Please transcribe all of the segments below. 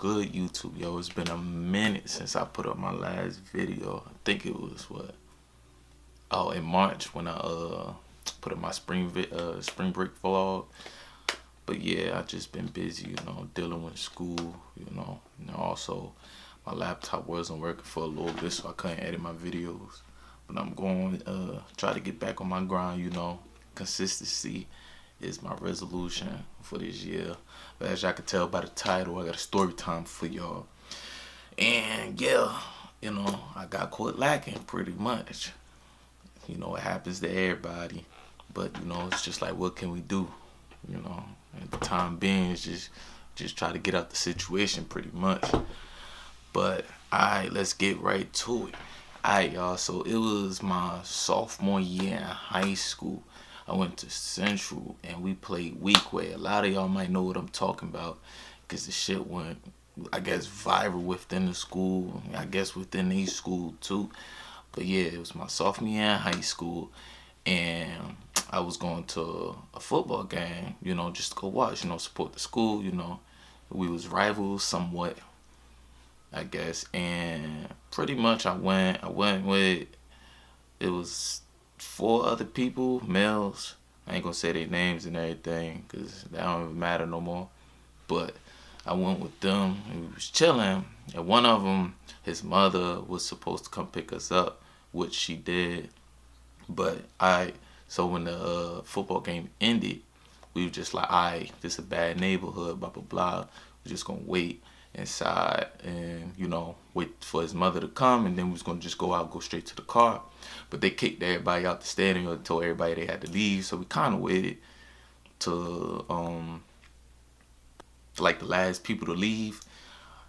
good, YouTube? Yo, it's been a minute since I put up my last video. I think it was what? Oh, in March when I put up my spring break vlog. But yeah, I just been busy, dealing with school, and also my laptop wasn't working for a little bit, so I couldn't edit my videos. But I'm going to try to get back on my grind, Consistency is my resolution for this year. But as y'all can tell by the title, I got a story time for y'all. And yeah, I got caught lacking pretty much. It happens to everybody. But, it's just like, what can we do? At the time being, it's just try to get out the situation pretty much. But, alright, let's get right to it. Alright, y'all, so it was my sophomore year in high school. I went to Central and we played Weekway. A lot of y'all might know what I'm talking about because the shit went, I guess, viral within the school. I guess within each school too. But yeah, it was my sophomore year in high school and I was going to a football game, just to go watch, support the school, We was rivals somewhat, I guess. And pretty much I went with, it was 4 other people, males. I ain't gonna say their names and everything because that don't even matter no more. But I went with them and we was chilling. And one of them, his mother was supposed to come pick us up, which she did. But so when the football game ended, we were just like, alright, this is a bad neighborhood, blah, blah, blah. We're just gonna wait inside and, wait for his mother to come, and then we was gonna just go straight to the car. But they kicked everybody out the stadium and told everybody they had to leave, so we kind of waited to like the last people to leave.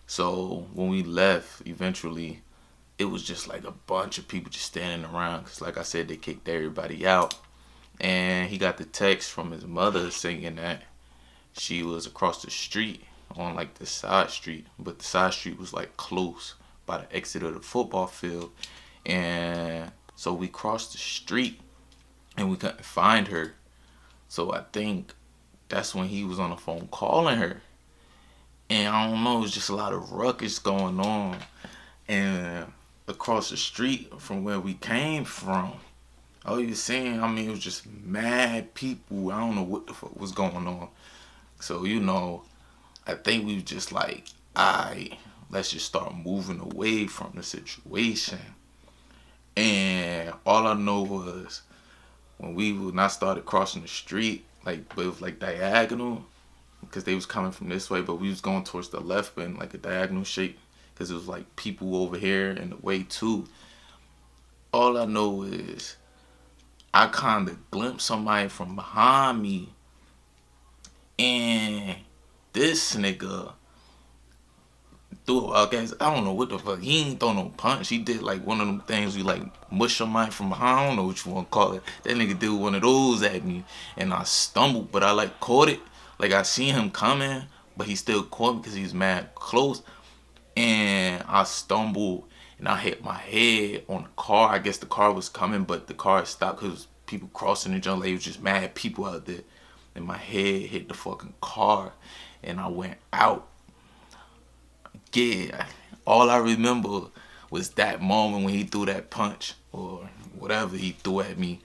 So when we left, eventually, it was just like a bunch of people just standing around because, like I said, they kicked everybody out. And he got the text from his mother saying that she was across the street on like the side street, but the side street was like close by the exit of the football field. And so we crossed the street and we couldn't find her. So I think that's when he was on the phone calling her. And I don't know, it was just a lot of ruckus going on. And across the street from where we came from, all you saying, it was just mad people. I don't know what the fuck was going on. So, I think we was just like, alright, let's just start moving away from the situation. And all I know was when I started crossing the street, but it was like diagonal, because they was coming from this way, but we was going towards the left, but in like a diagonal shape, because it was like people over here in the way too. All I know is I kind of glimpsed somebody from behind me, and this nigga threw, I guess, I don't know what the fuck, he ain't throw no punch. He did like one of them things you like mush somebody from behind, I don't know what you want to call it. That nigga did one of those at me, and I stumbled, but I like caught it. Like I seen him coming, but he still caught me because he's mad close. And I stumbled and I hit my head on the car. I guess the car was coming, but the car stopped because people crossing the jungle. It was just mad people out there. And my head hit the fucking car and I went out. Yeah, all I remember was that moment when he threw that punch or whatever he threw at me,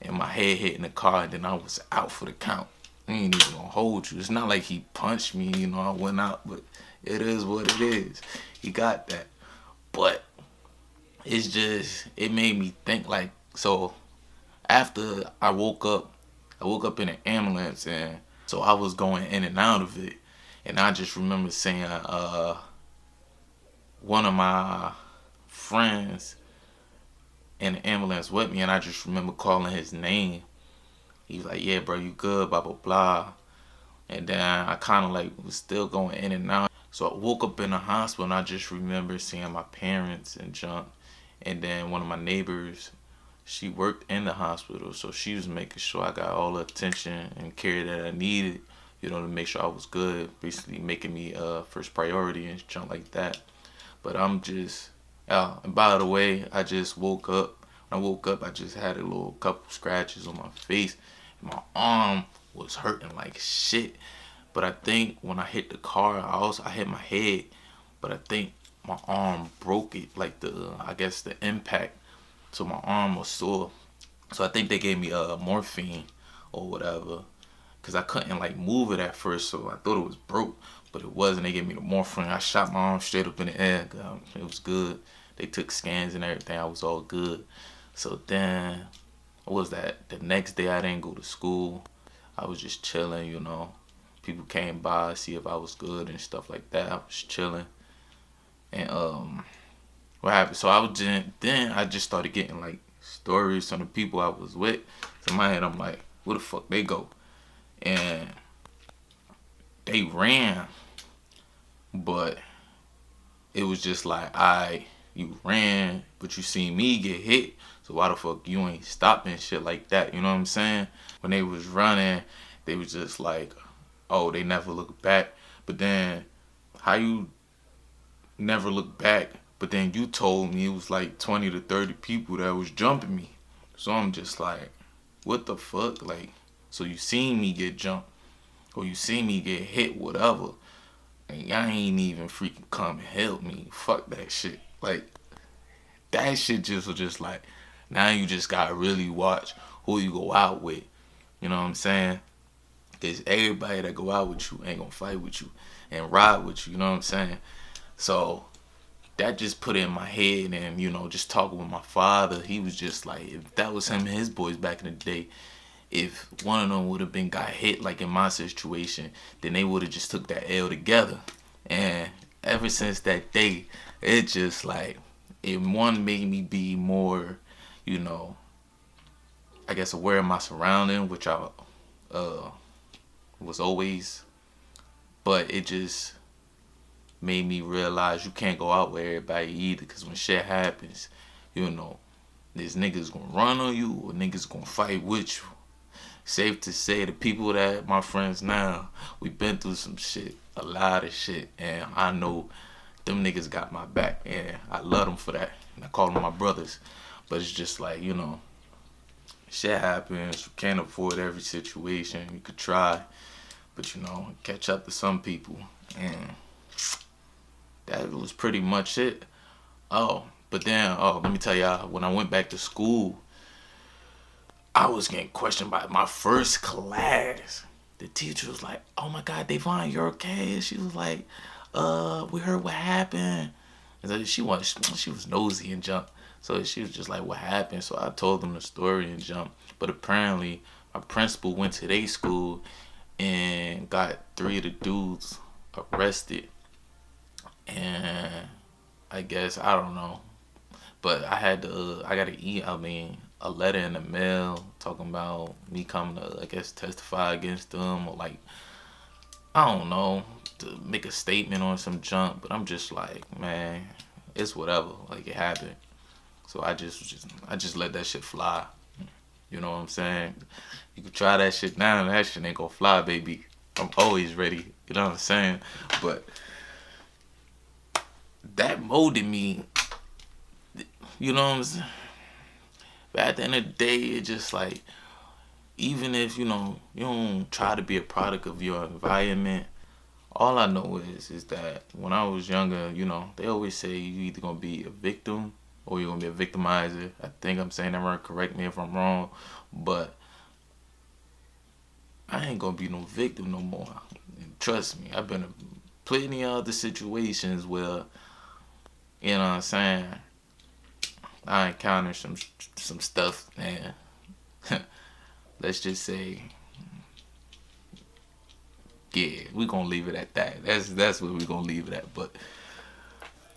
and my head hit in the car, and then I was out for the count. I ain't even gonna hold you. It's not like he punched me, I went out, but it is what it is. He got that. But it made me think like, so after I woke up in an ambulance, and so I was going in and out of it, and I just remember saying, one of my friends in the ambulance with me, and I just remember calling his name. He was like, yeah, bro, you good, blah, blah, blah. And then I kind of like was still going in and out. So I woke up in the hospital and I just remember seeing my parents and junk. And then one of my neighbors, she worked in the hospital. So she was making sure I got all the attention and care that I needed, to make sure I was good. Basically making me first priority and junk like that. But I'm just, and by the way, I just woke up. When I woke up, I just had a couple scratches on my face. My arm was hurting like shit. But I think when I hit the car, I hit my head, but I think my arm broke it, like I guess the impact. So my arm was sore. So I think they gave me morphine or whatever, cause I couldn't like move it at first. So I thought it was broke, but it wasn't. They gave me the morphine. I shot my arm straight up in the air. It was good. They took scans and everything. I was all good. So then, what was that? The next day I didn't go to school. I was just chilling, you know. People came by, see if I was good and stuff like that. I was chilling. And what happened? So then I just started getting like stories from the people I was with. So in my head I'm like, where the fuck they go? And they ran, but it was just like, you ran, but you seen me get hit. So why the fuck you ain't stopping shit like that? You know what I'm saying? When they was running, they was just like, oh, they never look back. But then, how you never look back? But then you told me it was like 20 to 30 people that was jumping me. So I'm just like, what the fuck? Like, so you seen me get jumped, or you seen me get hit, whatever, and y'all ain't even freaking come and help me. Fuck that shit. Like, that shit just was just like, now you just gotta really watch who you go out with. You know what I'm saying? Because everybody that go out with you ain't gonna fight with you and ride with you. You know what I'm saying? So that just put it in my head. And, you know, just talking with my father, he was just like, if that was him and his boys back in the day, if one of them would have been got hit like in my situation, then they would have just took that L together. And ever since that day, it just like, it made me be more, you know, I guess aware of my surrounding, which I was always, but it just made me realize you can't go out with everybody either, because when shit happens, you know, there's niggas gonna run on you or niggas gonna fight with you. Safe to say, the people that my friends now, we been through some shit, a lot of shit, and I know them niggas got my back, and I love them for that, and I call them my brothers. But it's just like, you know, shit happens. You can't avoid every situation. You could try, but you know, catch up to some people, and that was pretty much it. But then, let me tell y'all, when I went back to school, I was getting questioned by my first class. The teacher was like, oh my God, Devon, you're okay? She was like, we heard what happened. And so she was nosy and jumped. So she was just like, what happened? So I told them the story and jumped. But apparently, my principal went to their school and got 3 of the dudes arrested. And I guess, I don't know. But I got a letter in the mail talking about me coming to, I guess, testify against them, or like, I don't know, to make a statement on some junk. But I'm just like, man, it's whatever. Like, it happened. So I just let that shit fly. You know what I'm saying? You can try that shit now, and that shit ain't gonna fly, baby. I'm always ready. You know what I'm saying? But that molded me. You know what I'm saying? But at the end of the day, it's just like, even if, you know, you don't try to be a product of your environment, all I know is that when I was younger, you know, they always say you either gonna be a victim or you're gonna be a victimizer. I think I'm saying that wrong. Correct me if I'm wrong, but I ain't gonna be no victim no more. And trust me, I've been in plenty of other situations where, you know what I'm saying, I encountered some stuff, and let's just say, yeah, we gonna leave it at that. That's what we gonna leave it at. But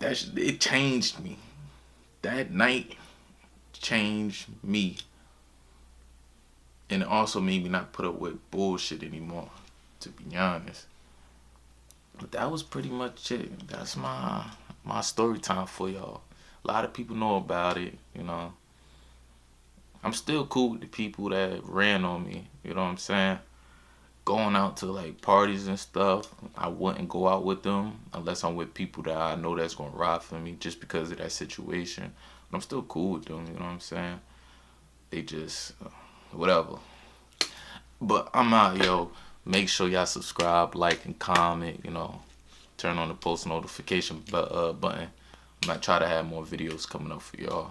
it changed me. That night changed me, and it also made me not put up with bullshit anymore, to be honest. But that was pretty much it. That's my story time for y'all. A lot of people know about it, you know. I'm still cool with the people that ran on me, you know what I'm saying? Going out to like parties and stuff, I wouldn't go out with them unless I'm with people that I know that's gonna ride for me just because of that situation. But I'm still cool with them, you know what I'm saying? They just, whatever. But I'm out, yo. Make sure y'all subscribe, like, and comment. You know, turn on the post notification button. I'm gonna try to have more videos coming up for y'all.